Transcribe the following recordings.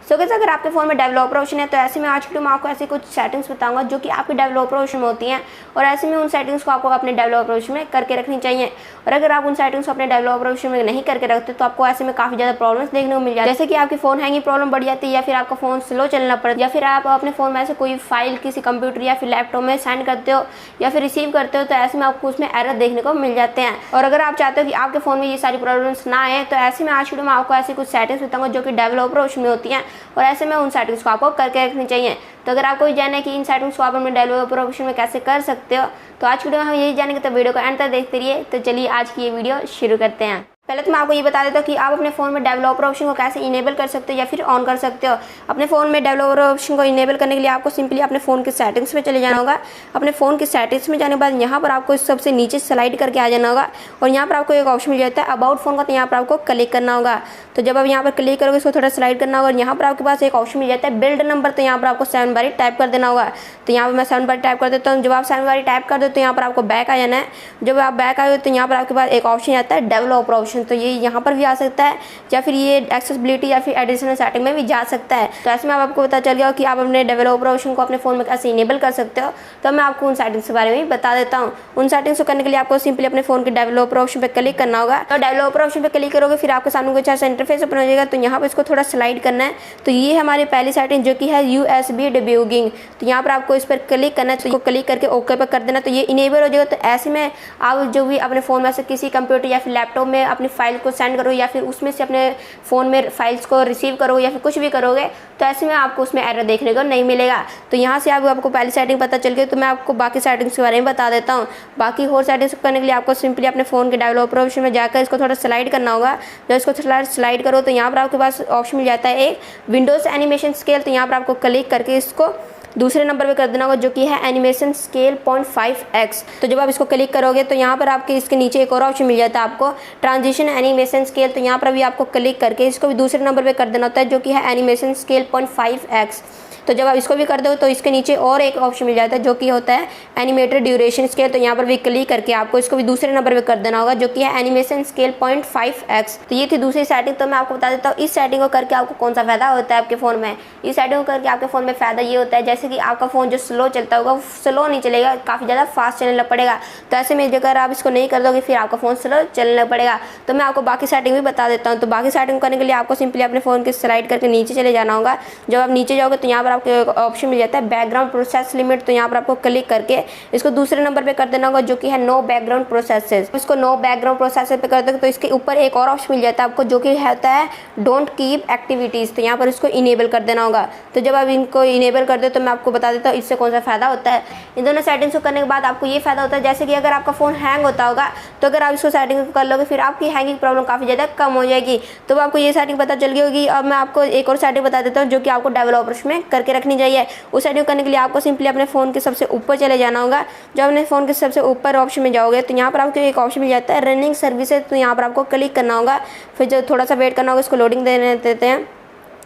So guys अगर आपके phone में डेवलपर ऑप्शन है तो ऐसे में आज की मैं आपको ऐसी कुछ सेटिंग्स बताऊंगा जो कि आपके डेवलपर ऑप्शन में होती हैं और ऐसे में उन सेटिंग्स को आपको अपने डेवलपर ऑप्शन में करके रखनी चाहिए। और अगर आप उन सेटिंग्स को अपने डेवलपर ऑप्शन में नहीं करके रखते तो आपको ऐसे में काफ़ी ज़्यादा प्रॉब्लम्स देखने को मिल जाती है, जैसे कि आपकी फ़ोन हैंगिंग प्रॉब्लम बढ़ जाती है या फिर आपका फ़ोन स्लो चलना पड़ता है या फिर आप अपने फ़ोन में ऐसे कोई फाइल किसी कंप्यूटर या फिर लैपटॉप में सेंड करते हो या फिर रिसीव करते हो तो ऐसे में आपको उसमें एरर देखने को मिल जाते हैं। और अगर आप चाहते हो कि आपके फ़ोन में ये सारी प्रॉब्लम्स ना आए तो ऐसे में आज की मैं आपको ऐसी कुछ सेटिंग्स बताऊंगा जो कि डेवलपर ऑप्शन में होती हैं और ऐसे में उन सेटिंग्स को आपको करके रखनी चाहिए। तो अगर आपको जानना है कि इन सेटिंग्स को आप अपने डेवलपर ऑप्शन में कैसे कर सकते हो तो आज की वीडियो में हम यही जानेंगे, तो वीडियो को एंड तक देखते रहिए। तो चलिए आज की ये वीडियो शुरू करते हैं। पहले तो मैं आपको ये बता देता हूँ कि आप अपने फ़ोन में डेवलपर ऑप्शन को कैसे इनेबल कर सकते हो या फिर ऑन कर सकते हो। अपने फ़ोन में डेवलपर ऑप्शन को इनेबल करने के लिए आपको सिंपली अपने फ़ोन की सेटिंग्स में चले जाना होगा। अपने फ़ोन की सेटिंग्स में जाने के बाद यहाँ पर आपको सबसे नीचे स्लाइड करके आ जाना होगा और यहाँ पर आपको एक ऑप्शन मिल जाता है अबाउट फ़ोन का, तो यहाँ पर आपको क्लिक करना होगा। तो जब आप यहाँ पर क्लिक करोगे इसको थोड़ा स्लाइड करना होगा और यहाँ पर आपके पास एक ऑप्शन मिल जाता है बिल्ड नंबर, तो यहाँ पर आपको 7 बारी टाइप कर देना होगा। तो यहाँ पर मैं 7 बारी टाइप कर देता हूँ। जब आप 7 बारी टाइप कर दो तो यहाँ पर आपको बैक आ जाना है। जब आप बैक आए तो यहाँ पर आपके पास एक ऑप्शन आता है डेवलपर ऑप्शन, तो ये यहाँ पर भी आ सकता है या फिर ये एक्सेसिबिलिटी या फिर एडिशनल सेटिंग में भी जा सकता है। तो ऐसे में आपको पता चल गया कि आप अपने डेवलपर ऑप्शन को अपने फ़ोन में कैसे इनेबल कर सकते हो। तो मैं आपको उन सेटिंग्स के बारे में बता देता हूँ। उन सेटिंग्स को करने के लिए आपको सिंपली अपने फ़ोन के डेवलपर ऑप्शन पर क्लिक करना होगा। तो डेवलपर ऑप्शन पर क्लिक करोगे फिर आपके सामने कुछ ऐसा इंटरफेस ओपन हो जाएगा। तो यहाँ पर इसको थोड़ा स्लाइड करना है। तो ये हमारी पहली सेटिंग जो कि है USB डिब्यूगिंग, तो यहाँ पर आपको इस पर क्लिक करना है। तो क्लिक करके ओके पर कर देना, तो ये इनेबल हो जाएगा। तो ऐसे में आप जो भी अपने फ़ोन में से किसी कंप्यूटर या फिर लैपटॉप में अपनी फाइल को सेंड करो या फिर उसमें से अपने फ़ोन में फाइल्स को रिसीव करो या फिर कुछ भी करोगे तो ऐसे में आपको उसमें एरर देखने को नहीं मिलेगा। तो यहाँ से आपको पहली सेटिंग पता चल गई। तो मैं आपको बाकी सेटिंग्स के बारे में बता देता हूँ। बाकी और सेटिंग्स करने के लिए आपको सिंपली अपने फ़ोन के डेवलपर ऑप्शन में जाकर इसको थोड़ा स्लाइड करना होगा। जब इसको थोड़ा स्लाइड करो तो यहाँ पर आपके पास ऑप्शन मिल जाता है एक विंडोज़ एनिमेशन स्केल, तो यहाँ पर आपको क्लिक करके इसको दूसरे नंबर पे कर देना होगा जो कि है एनिमेशन स्केल 0.5x। तो जब आप इसको क्लिक करोगे तो यहाँ पर आपके इसके नीचे एक और ऑप्शन मिल जाता है आपको ट्रांजिशन एनिमेशन स्केल, तो यहाँ पर भी आपको क्लिक करके इसको भी दूसरे नंबर पे कर देना होता है जो कि है एनिमेशन स्केल 0.5x। तो जब आप इसको भी कर दो तो इसके नीचे और एक ऑप्शन मिल जाता है जो कि होता है एनिमेटेड ड्यूरेशन स्केल, तो यहाँ पर भी क्लिक करके आपको इसको भी दूसरे नंबर पे कर देना होगा जो कि है एनिमेशन स्केल 0.5x। तो ये थी दूसरी सेटिंग। तो मैं आपको बता देता हूँ इस सेटिंग को करके आपको कौन सा फ़ायदा होता है आपके फ़ोन में। इस सेटिंग को करके आपके फ़ोन में फ़ायदा ये होता है जैसे कि आपका फ़ोन जो स्लो चलता होगा वो स्लो नहीं चलेगा, काफ़ी ज़्यादा फास्ट चलने लग पड़ेगा। तो ऐसे में अगर आप इसको नहीं कर दोगे फिर आपका फ़ोन स्लो चलने लग पड़ेगा। तो मैं आपको बाकी सेटिंग भी बता देता हूँ। तो बाकी सेटिंग करने के लिए आपको सिंपली अपने फ़ोन के स्लाइड करके नीचे चले जाना होगा। जब आप नीचे जाओगे तो यहाँ पर आपको ऑप्शन जाता है बैकग्राउंड प्रोसेस लिमिट, तो यहाँ पर आपको क्लिक करके इसको दूसरे नंबर पे कर देना होगा जो कि है नो बैकग्राउंड प्रोसेसेस। इसको नो बैकग्राउंड प्रोसेसेस पे कर दो तो इसके ऊपर एक और ऑप्शन मिल जाता है आपको जो कि होता है डोंट कीप एक्टिविटीज़, तो यहाँ पर इसको इनेबल कर देना होगा। तो जब आप इनको इनेबल कर दो तो मैं आपको बता देता हूँ इससे कौन सा फ़ायदा होता है। इन दोनों सेटिंग्स को करने के बाद आपको ये फ़ायदा होता है जैसे कि अगर आपका फ़ोन हैंग होता होगा तो अगर आप इसको सेटिंग कर लोगे फिर आपकी हैंगिंग प्रॉब्लम काफ़ी ज़्यादा कम हो जाएगी। तो आपको ये सेटिंग पता चल गई होगी। अब मैं आपको एक और सेटिंग बता देता हूँ जो कि आपको डेवलपर्स में करके रखनी चाहिए। उस सेटिंग करने के लिए आपको सिंपली अपने फ़ोन के सबसे ऊपर चले जाना होगा। जब अपने फ़ोन के सबसे ऊपर ऑप्शन में जाओगे तो यहाँ पर आपको एक ऑप्शन मिल जाता है रनिंग सर्विसेज, तो यहाँ पर आपको क्लिक करना होगा। फिर जो थोड़ा सा वेट करना होगा, इसको लोडिंग देते हैं।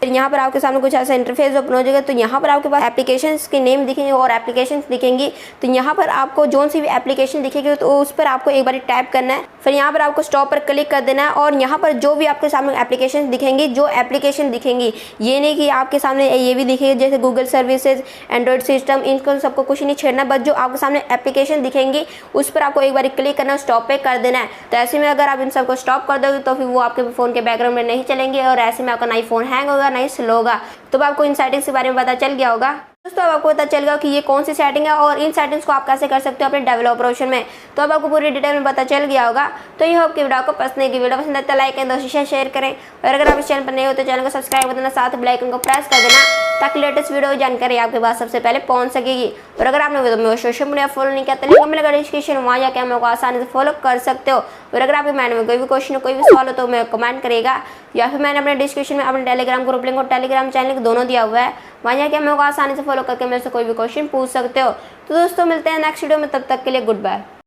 फिर यहाँ पर आपके सामने कुछ ऐसा इंटरफेस ओपन हो जाएगा। तो यहाँ पर आपके पास एप्लीकेशंस के नेम दिखेंगे और एप्लीकेशंस दिखेंगी। तो यहाँ पर आपको जो सी भी एप्लीकेशन दिखेगी तो उस पर आपको एक बार टैप करना है। फिर यहाँ पर आपको स्टॉप पर क्लिक कर देना है और यहाँ पर जो भी आपके सामने एप्लीकेशन दिखेंगी, जो एप्लीकेशन दिखेंगी, ये नहीं कि आपके सामने ये भी दिखेगी जैसे गूगल सर्विसेज, एंड्रॉइड सिस्टम, इनको सबको कुछ नहीं छेड़ना, बस जो आपके सामने एप्लीकेशन दिखेंगी उस पर आपको एक बार क्लिक करना है, स्टॉप पे कर देना है। तो ऐसे में अगर आप इन सबको स्टॉप कर दोगे तो फिर वो आपके फ़ोन के बैकग्राउंड में नहीं चलेंगे और ऐसे में आपका नई फ़ोन हैंग होगा, नहीं स्लो होगा। तो आपको इन सेटिंग्स के बारे में पता चल गया होगा। दोस्तों अब आपको पता चल गया कि ये कौन सी सेटिंग है और इन सेटिंग्स को आप कैसे कर सकते हो अपने डेवलपर ऑप्शन में। तो अब आपको पूरी डिटेल में पता चल गया होगा। तो ये होप कि वीडियो को पसंद है, कि वीडियो पसंद है तो लाइक करें, दोस्तों से शेयर करें और अगर आप इस चैनल पर नए हो तो चैनल को सब्सक्राइब कर देना, साथ बेल आइकन को प्रेस कर देना ताकि लेटेस्ट वीडियो जानकारी आपके पास सबसे पहले पहुंच सकेगी। और अगर आपने सोशल मीडिया फॉलो नहीं किया तो लिंक मिलेगा डिस्क्रिप्शन, वहाँ जाकर हम लोग आसानी से फॉलो कर सकते हो। और अगर आपके माइंड में कोई भी क्वेश्चन कोई भी सवाल हो तो मैं कमेंट करेगा या फिर मैंने अपने डिस्क्रिप्शन में अपने टेलीग्राम ग्रुप लिंक और टेलीग्राम चैनल दोनों दिया हुआ है, वहाँ जाके हम लोग आसानी से फॉलो करके मेरे से कोई भी क्वेश्चन पूछ सकते हो। तो दोस्तों मिलते हैं नेक्स्ट वीडियो में, तब तक के लिए गुड बाय।